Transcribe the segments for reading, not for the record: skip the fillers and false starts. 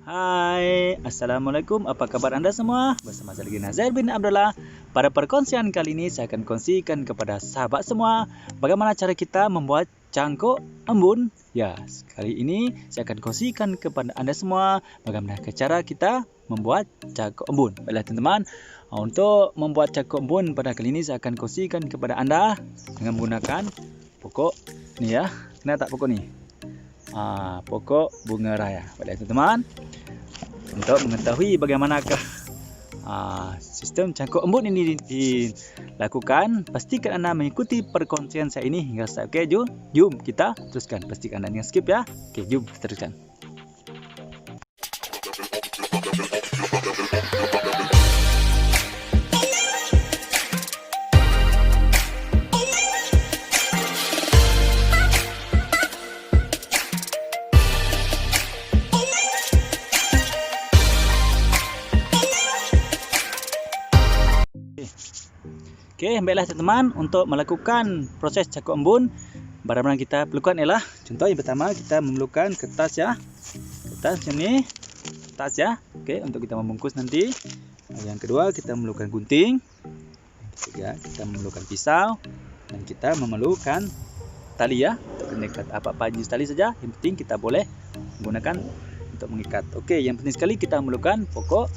Hai, Assalamualaikum, apa kabar Anda semua? Bersama saya lagi Nazir bin Abdullah. Pada perkongsian kali ini saya akan kongsikan kepada sahabat semua bagaimana cara kita membuat cangkok embun. Ya, kali ini saya akan kongsikan kepada Anda semua bagaimana cara kita membuat cangkok embun. Baiklah teman-teman, untuk membuat cangkok embun pada kali ini saya akan kongsikan kepada Anda dengan menggunakan pokok ni ya. Kenal tak pokok ni? Pokok bunga raya. Baiklah teman-teman, untuk mengetahui bagaimanakah sistem cangkok embun ini dilakukan, pastikan anda mengikuti perkongsian saya ini hingga selesai. Okey, jom kita teruskan. Pastikan anda jangan skip ya. Okey, jom kita teruskan. Okey, baiklah teman-teman, untuk melakukan proses cangkok embun, barang-barang kita perlukan ialah, contoh yang pertama kita memerlukan kertas ya. Kertas macam ni, kertas ya. Okey, untuk kita membungkus nanti. Yang kedua kita memerlukan gunting. Yang ketiga kita memerlukan pisau, dan kita memerlukan tali ya. Untuk mengikat apa-apa jenis tali saja, yang penting kita boleh menggunakan untuk mengikat. Okey, yang penting sekali kita memerlukan pokok.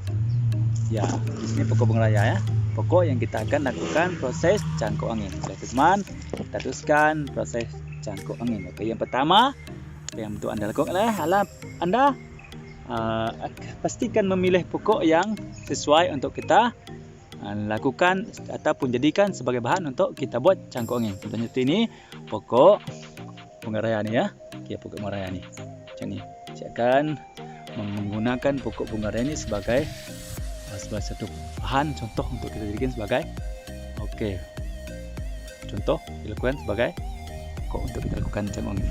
Ya, di sini pokok bunga raya ya. Pokok yang kita akan lakukan proses cangkok angin. Baik teman, kita teruskan proses cangkok angin. Okey, yang pertama yang untuk anda lakukan adalah anda pastikan memilih pokok yang sesuai untuk kita lakukan ataupun jadikan sebagai bahan untuk kita buat cangkok angin. Contohnya seperti ini, pokok bunga raya ni ya. Okey, pokok bunga raya ni macam ni. Saya akan menggunakan pokok bunga raya ni sebagai satu bahan contoh untuk kita jadikan sebagai contoh dilakukan sebagai pokok untuk kita lakukan cangkok angin.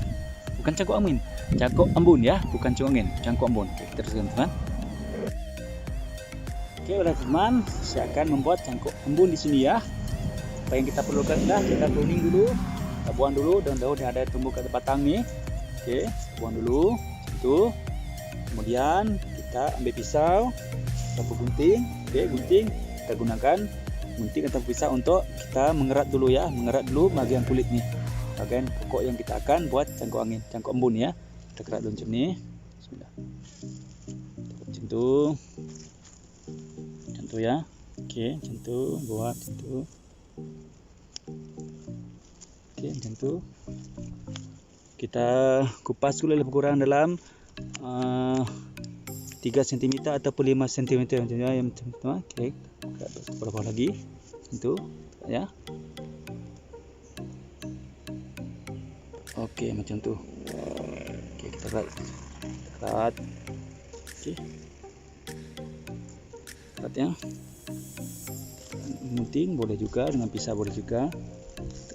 Bukan cangkok angin, cangkok embun ya, bukan cangkok angin, cangkok embun. Okey, kita teruskan teman. Okey, teman, saya akan membuat cangkok embun di sini ya. Apa yang kita perlukan adalah kita pruning dulu, kita buang dulu daun-daun yang ada tumbuh kat batang ni. Okey, buang dulu macam tu. Kemudian kita ambil pisau atau gunting. Okey, gunting kita gunakan gunting atau pisau untuk kita mengerat dulu ya, mengerat dulu bahagian kulit ni, bahagian pokok yang kita akan buat cangkok angin, cangkok embun ya. Kita kerat dulu macam ni. Bismillah. Macam tu ya. Okey, macam tu, buat macam tu. Okey, macam tu. Kita kupas dulu lebih kurang dalam 3 cm ataupun 5 cm macam ni ya, teman-teman. Okey, berapa lagi macam tu ya. Okey, macam tu. Okey, kita kerat. Okey, kerat ya. Gunting boleh juga, dengan pisau boleh juga,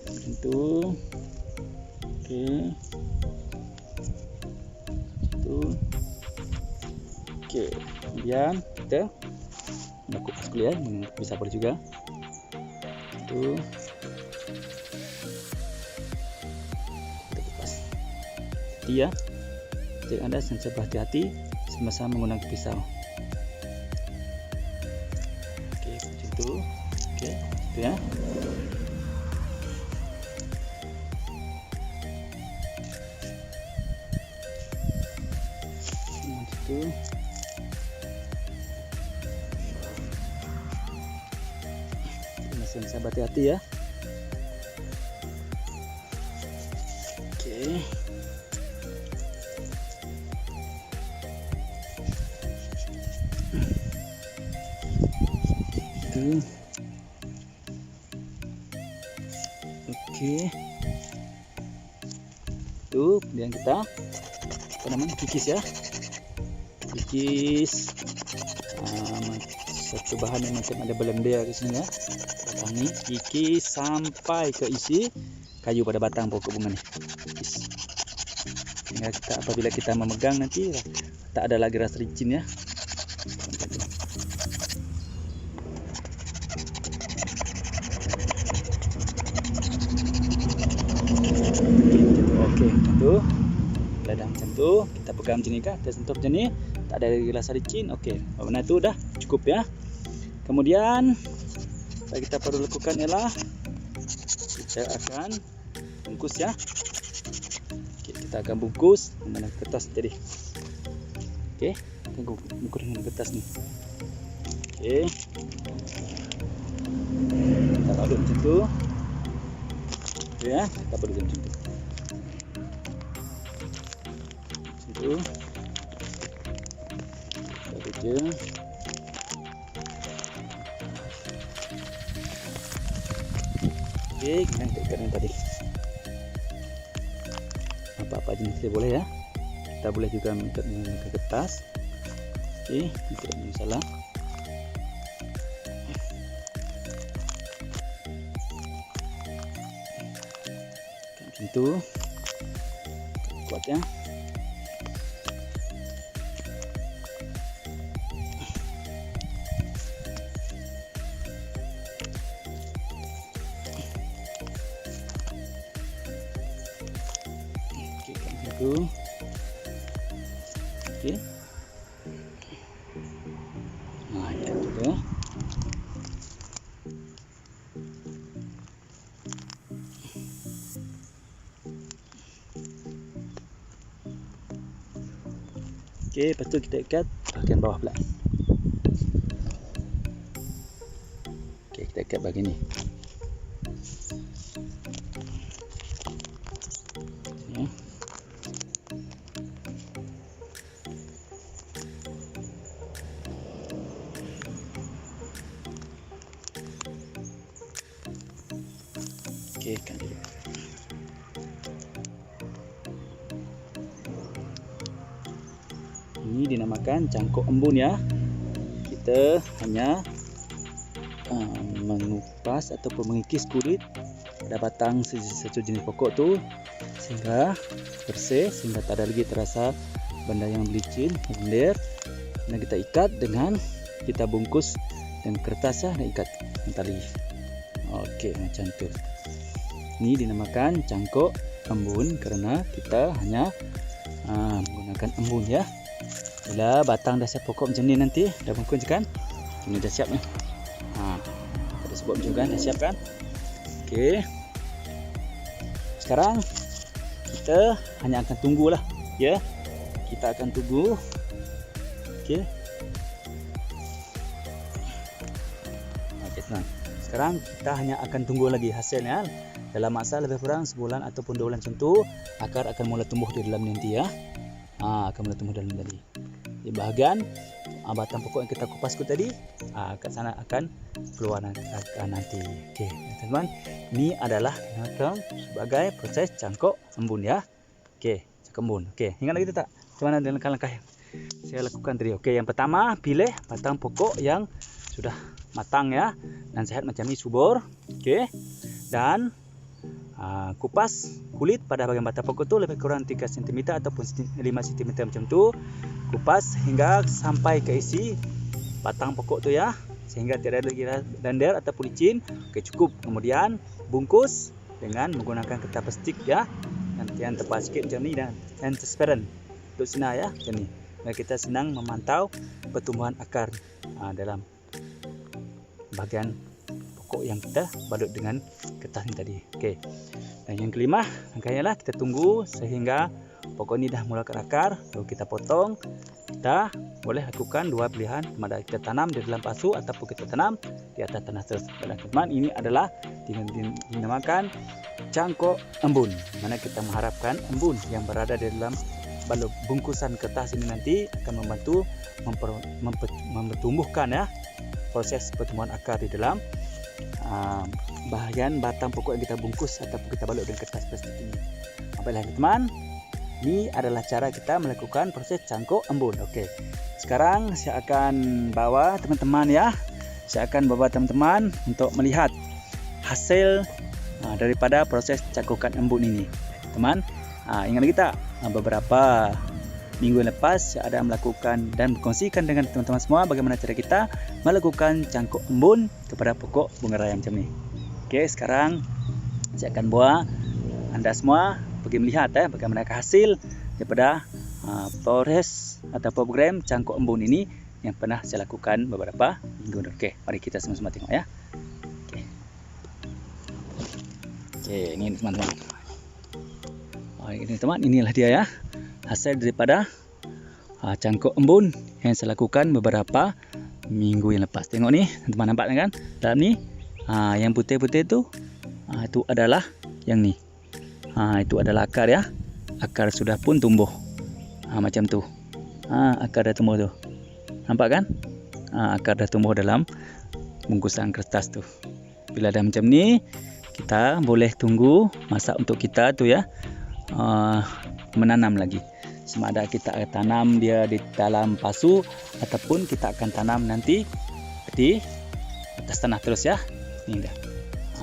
macam tu. Okey, macam tu. Okey, kemudian kita kupas dulu ya, bisa boleh juga. Itu kita kupas. Hati ya, jadi anda sentiasa berhati-hati semasa menggunakan pisau. Okey, macam tu. Okey, itu ya. Macam tu. Saya berhati-hati ya. Okey. Itu. Okey. Itu, kemudian kita kikis ya. Kikis satu bahan yang macam ada blender di sini ya. Batang ni kikis sampai ke isi kayu pada batang pokok bunga ni. Kikis. Sehingga apabila kita memegang nanti tak ada lagi rasa licin ya. Okey, macam tu. Ladang macam tu, kita pegang macam ni kan, kita sentuh macam ni, tak ada lagi rasa licin. Okey, warna itu dah cukup ya. Kemudian yang kita perlu lakukan ialah kita akan bungkus ya. Okey, kita akan bungkus dengan kertas tadi. Okey, kita bungkus dengan kertas ni. Okey, kita balut macam tu. Okey ya, kita balut macam tu. Macam tu. Balut je. Okey, kita ikat yang tadi. Apa-apa jenis dia boleh ya. Kita boleh juga mengikat dengan kertas. Okey, tidak ada masalah. Macam tu. Kuat ya. Okey. Nah, itu tu. Okey, lepas tu kita ikat bahagian bawah pula. Okey, kita ikat bahagian ni. Ya. Okey, ikat dulu. Ini dinamakan cangkok embun ya. Kita hanya mengupas ataupun mengikis kulit pada batang satu jenis pokok tu sehingga bersih, sehingga tak ada lagi terasa benda yang licin, lendir. Dan kita ikat dengan, kita bungkus dengan kertas ya, dan ikat dengan tali. Okey, macam tu. Ini dinamakan cangkok embun kerana kita hanya menggunakan embun ya. Bila batang dah siap pokok macam ni nanti, dah bungkus kan? Ini dah siap ni. Dah sebut macam kan, dah siap kan? Okey. Sekarang kita hanya akan tunggulah ya. Kita akan tunggu. Okey. Okey, senang. Sekarang kita hanya akan tunggu lagi hasilnya. Dalam masa lebih kurang sebulan ataupun 2 bulan macam tu, akar akan mula tumbuh di dalam nanti ya. Akan mula tumbuh dalam tadi. Di bahagian batang pokok yang kita kupas tadi, kat sana akan keluar nanti. Okey, teman-teman, ini adalah sebagai proses cangkok embun ya. Okey, cangkok embun. Okey, ingat lagi tak? Macam mana langkah-langkah yang saya lakukan tadi? Okey, yang pertama, pilih batang pokok yang sudah matang ya dan sehat macam ni, subur. Okey. Dan kupas kulit pada bahagian batang pokok tu lebih kurang 3 cm ataupun 5 cm macam tu. Kupas hingga sampai ke isi batang pokok tu ya, sehingga tidak ada lagi lendir ataupun licin. Okey, cukup. Kemudian bungkus dengan menggunakan kertas plastik ya, yang tebal sikit macam ni dan transparent untuk sinar ya, macam ni. Dan kita senang memantau pertumbuhan akar dalam bahagian pokok yang kita balut dengan kertas ni tadi. Okey. Dan yang kelima, langkahnya lah kita tunggu sehingga pokok ni dah mula akar, lalu kita potong. Kita boleh lakukan dua pilihan, sama ada kita tanam di dalam pasu ataupun kita tanam di atas tanah teman. Ini adalah dinamakan cangkok embun, mana kita mengharapkan embun yang berada di dalam bungkusan kertas ini nanti akan membantu mempertumbuhkan ya, proses pertumbuhan akar di dalam bahagian batang pokok yang kita bungkus ataupun kita balut dengan kertas plastik ini. Baiklah teman, ini adalah cara kita melakukan proses cangkok embun. Okey. Sekarang saya akan bawa teman-teman ya. Saya akan bawa teman-teman untuk melihat hasil daripada proses cangkokan embun ini. Teman, ingat lagi tak? Beberapa minggu lepas saya ada melakukan dan berkongsikan dengan teman-teman semua bagaimana cara kita melakukan cangkok embun kepada pokok bunga raya macam ni. Okey, sekarang saya akan bawa anda semua pergi melihat bagaimana hasil daripada proses atau program cangkok embun ini yang pernah saya lakukan beberapa minggu. Oke, mari kita sama-sama tengok ya. Oke, ini teman-teman. Ini teman, inilah dia ya, hasil daripada cangkok embun yang saya lakukan beberapa minggu yang lepas. Tengok nih, teman nampak kan? Dalam ni, yang putih-putih itu adalah yang ni. Itu adalah akar ya. Akar sudah pun tumbuh. Macam tu. Akar dah tumbuh tu. Nampak kan? Akar dah tumbuh dalam bungkusan kertas tu. Bila dah macam ni, kita boleh tunggu masa untuk kita tu ya, menanam lagi. Sama ada kita akan tanam dia di dalam pasu ataupun kita akan tanam nanti di atas tanah terus ya. Ini dah.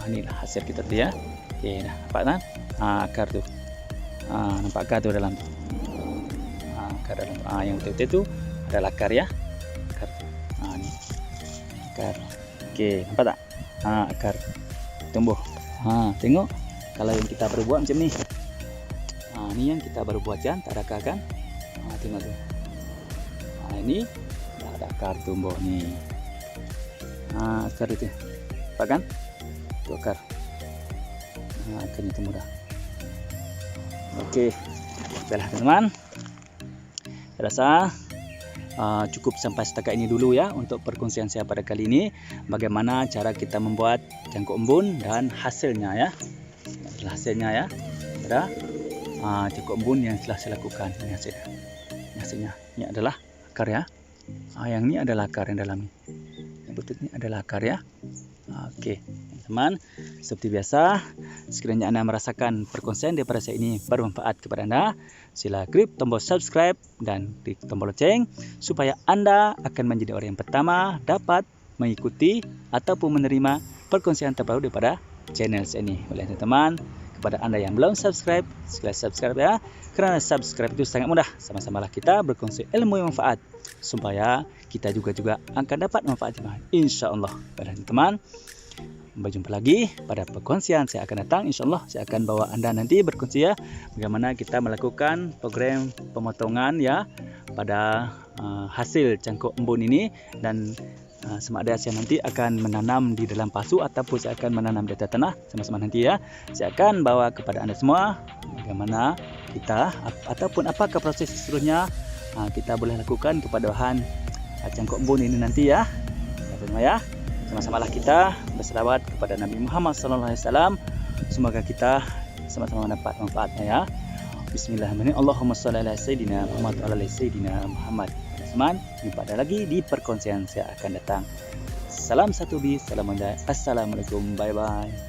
Inilah hasil kita tu ya. Okey, dah nampak kan? Akar tu. Nampak akar tu dalam tu. Akar dalam. Yang betul-betul tu adalah akar ya. Akar tu. Ni. Akar. Okey, nampak tak? Akar tumbuh. Tengok kalau yang kita baru buat macam ni. Ni yang kita baru buat kan, tak ada akar kan? Tengok tu. Ini dah ada akar tumbuh ni. Akar itu. Nampak kan? Tu akar. Akarnya tumbuh dah. Okey. Baiklah teman-teman. Saya rasa cukup sampai setakat ini dulu ya untuk perkongsian saya pada kali ini. Bagaimana cara kita membuat cangkok embun dan hasilnya ya. Inilah hasilnya ya. Ada cangkok embun yang telah saya lakukan. Ini hasilnya. Hasilnya ini adalah akar ya. Yang ini adalah akar yang dalam ni. Yang betul ini adalah akar ya. Okey, teman-teman, seperti biasa, sekiranya anda merasakan perkongsian daripada saya ini bermanfaat kepada anda, sila klik tombol subscribe dan klik tombol loceng supaya anda akan menjadi orang yang pertama dapat mengikuti ataupun menerima perkongsian terbaru daripada channel saya ini. Oleh teman-teman, kepada anda yang belum subscribe, sila subscribe ya. Kerana subscribe itu sangat mudah. Sama-samalah kita berkongsi ilmu yang manfaat supaya kita juga akan dapat manfaatnya, insya-Allah. Baiklah teman, berjumpa lagi pada perkongsian saya akan datang. InsyaAllah saya akan bawa anda nanti berkongsi ya bagaimana kita melakukan program pemotongan ya pada hasil cangkok embun ini, dan sama ada saya nanti akan menanam di dalam pasu ataupun saya akan menanam di atas tanah. Sama-sama nanti ya saya akan bawa kepada anda semua bagaimana kita ataupun apakah proses seterusnya kita boleh lakukan kepada bahan cangkok embun ini nanti ya. Semua ya. Sama-samalah kita berselawat kepada Nabi Muhammad SAW. Semoga kita sama-sama mendapat manfaatnya ya. Bismillahirrahmanirrahim. Allahumma shalli ala sayyidina Muhammad wa ala sayyidina Muhammad. Teman, jumpa lagi di perkongsian saya akan datang. Salam satu bis. Assalamualaikum. Bye bye.